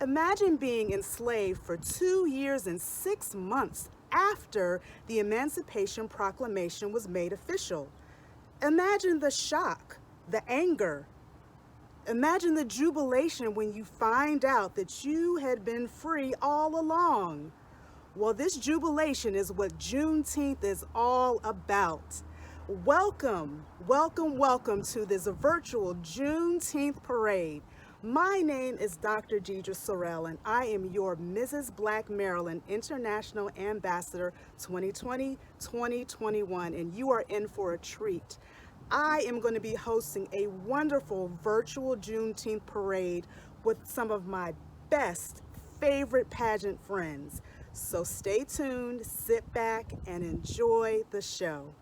Imagine being enslaved for 2 years and 6 months after the Emancipation Proclamation was made official. Imagine the shock, the anger. Imagine the jubilation when you find out that you had been free all along. Well, this jubilation is what Juneteenth is all about. Welcome, welcome, welcome to this virtual Juneteenth parade. My name is Dr. Deidre Sorrell, and I am your Mrs. Black Maryland International Ambassador 2020-2021, and you are in for a treat. I am going to be hosting a wonderful virtual Juneteenth parade with some of my best favorite pageant friends. So stay tuned, sit back, and enjoy the show.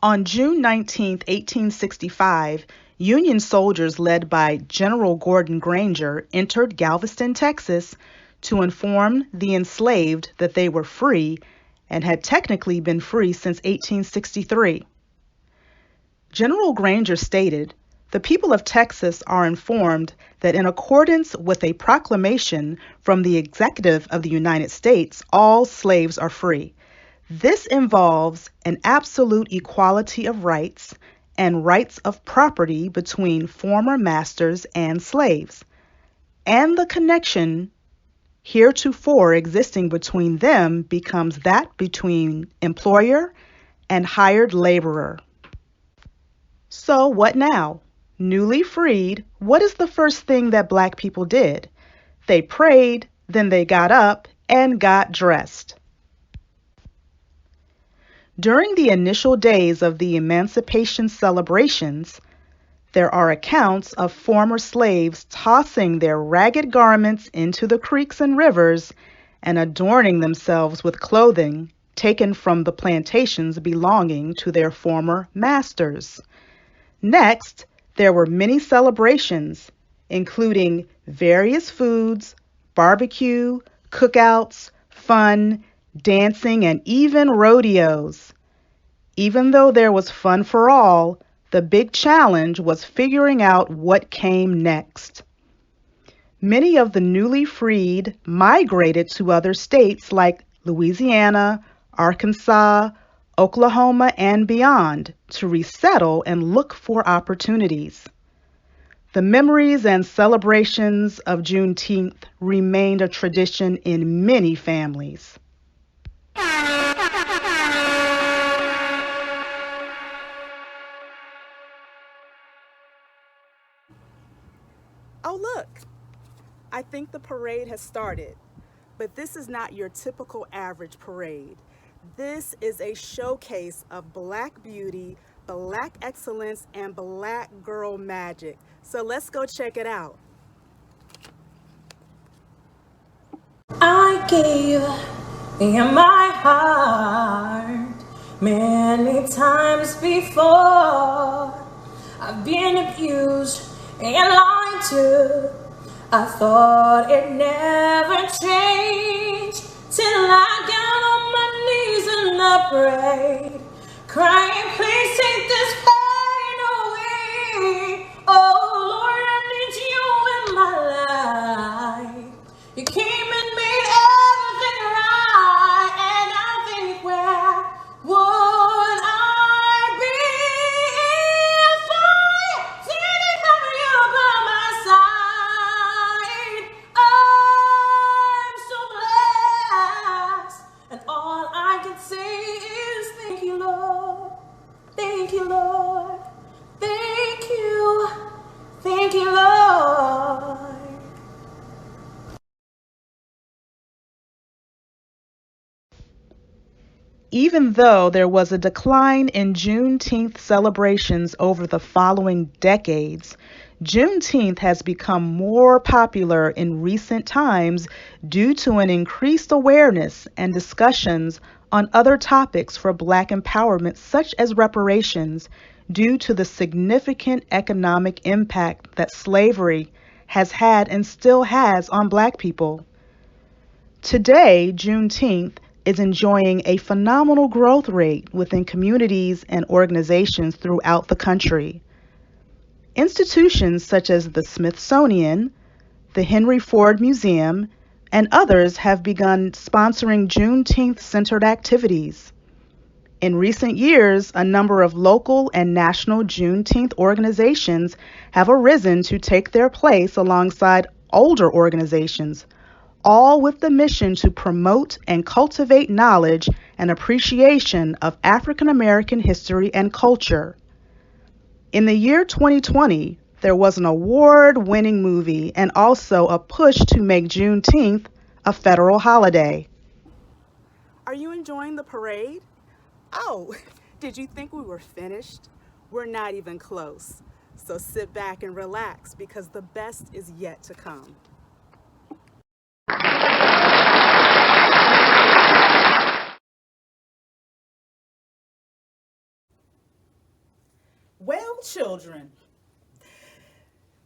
On June 19, 1865, Union soldiers led by General Gordon Granger entered Galveston, Texas, to inform the enslaved that they were free and had technically been free since 1863. General Granger stated, "The people of Texas are informed that in accordance with a proclamation from the Executive of the United States, all slaves are free. This involves an absolute equality of rights and rights of property between former masters and slaves, and the connection heretofore existing between them becomes that between employer and hired laborer." So what now? Newly freed, what is the first thing that Black people did? They prayed, then they got up and got dressed. During the initial days of the emancipation celebrations, there are accounts of former slaves tossing their ragged garments into the creeks and rivers and adorning themselves with clothing taken from the plantations belonging to their former masters. Next, there were many celebrations, including various foods, barbecue, cookouts, fun, dancing, and even rodeos. Even though there was fun for all, the big challenge was figuring out what came next. Many of the newly freed migrated to other states like Louisiana, Arkansas, Oklahoma, and beyond to resettle and look for opportunities. The memories and celebrations of Juneteenth remained a tradition in many families. Oh, look, I think the parade has started, but this is not your typical average parade. This is a showcase of Black beauty, Black excellence, and Black girl magic. So let's go check it out. I gave in my heart many times before. I've been abused and lied to. I thought it never changed till I got on my knees and I prayed, crying, "Please take this pain away. Oh Lord, I need you in my life. You came and made everything right, and I think where would I be if I didn't have you by my side? I'm so blessed, and all I can say is thank you, Lord. Thank you, Lord. Thank you. Thank you, Lord." Even though there was a decline in Juneteenth celebrations over the following decades, Juneteenth has become more popular in recent times due to an increased awareness and discussions on other topics for Black empowerment, such as reparations, due to the significant economic impact that slavery has had and still has on Black people. Today, Juneteenth is enjoying a phenomenal growth rate within communities and organizations throughout the country. Institutions such as the Smithsonian, the Henry Ford Museum, and others have begun sponsoring Juneteenth-centered activities. In recent years, a number of local and national Juneteenth organizations have arisen to take their place alongside older organizations, all with the mission to promote and cultivate knowledge and appreciation of African American history and culture. In the year 2020, there was an award-winning movie and also a push to make Juneteenth a federal holiday. Are you enjoying the parade? Oh, did you think we were finished? We're not even close. So sit back and relax because the best is yet to come. Well, children,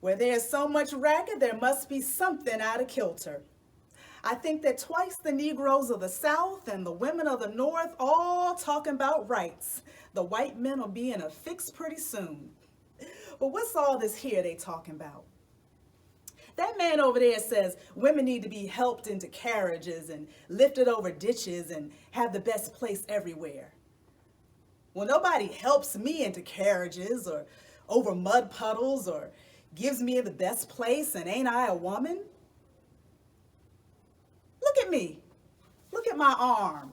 where there's so much racket, there must be something out of kilter. I think that twice the Negroes of the South and the women of the North all talking about rights. The white men will be in a fix pretty soon. But what's all this here they talking about? That man over there says women need to be helped into carriages and lifted over ditches and have the best place everywhere. Well, nobody helps me into carriages or over mud puddles or gives me the best place, and ain't I a woman? Look at me. Look at my arm.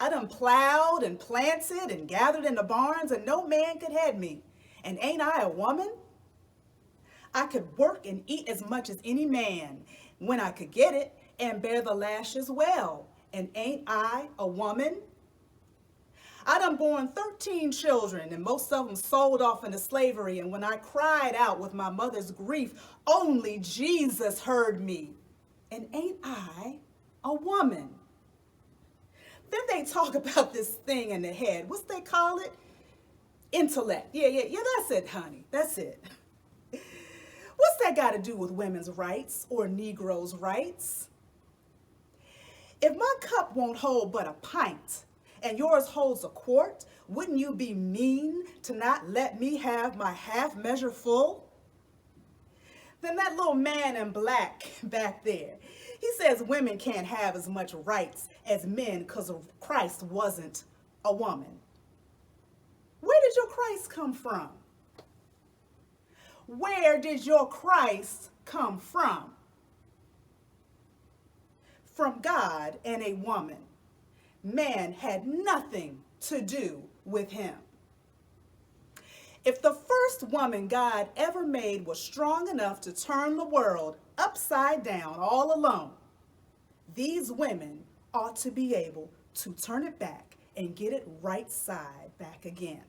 I done plowed and planted and gathered in the barns, and no man could head me. And ain't I a woman? I could work and eat as much as any man when I could get it and bear the lash as well. And ain't I a woman? I done born 13 children, and most of them sold off into slavery. And when I cried out with my mother's grief, only Jesus heard me. And ain't I a woman? Then they talk about this thing in the head. What's they call it? Intellect. Yeah, that's it, honey. That's it. What's that got to do with women's rights or Negroes' rights? If my cup won't hold but a pint and yours holds a quart, wouldn't you be mean to not let me have my half measure full? Then that little man in black back there, he says women can't have as much rights as men because Christ wasn't a woman. Where did your Christ come from? Where did your Christ come from? From God and a woman. Man had nothing to do with him. If the first woman God ever made was strong enough to turn the world upside down all alone, these women ought to be able to turn it back and get it right side back again.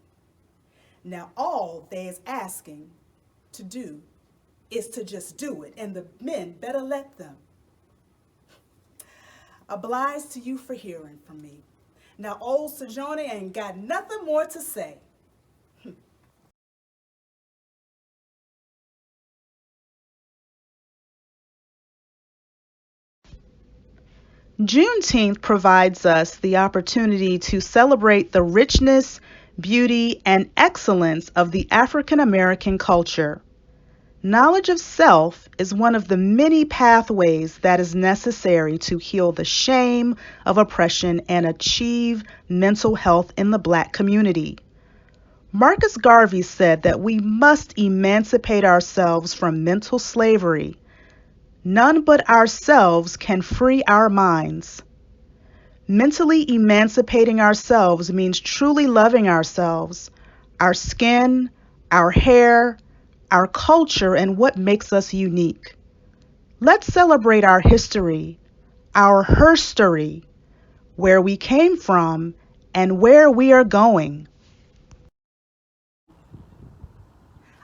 Now all they is asking to do is to just do it, and the men better let them. Obliged to you for hearing from me. Now old Sojourner ain't got nothing more to say. Juneteenth provides us the opportunity to celebrate the richness, beauty, and excellence of the African American culture. Knowledge of self is one of the many pathways that is necessary to heal the shame of oppression and achieve mental health in the Black community. Marcus Garvey said that we must emancipate ourselves from mental slavery. None but ourselves can free our minds. Mentally emancipating ourselves means truly loving ourselves, our skin, our hair, our culture, and what makes us unique. Let's celebrate our history, our herstory, where we came from, and where we are going.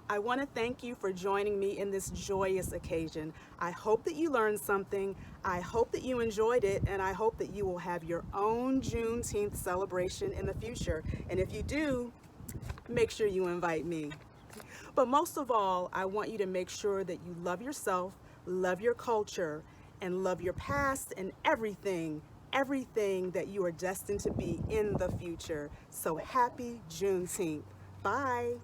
I want to thank you for joining me in this joyous occasion. I hope that you learned something. I hope that you enjoyed it, and I hope that you will have your own Juneteenth celebration in the future. And if you do, make sure you invite me. But most of all, I want you to make sure that you love yourself, love your culture, and love your past and everything that you are destined to be in the future. So happy Juneteenth. Bye.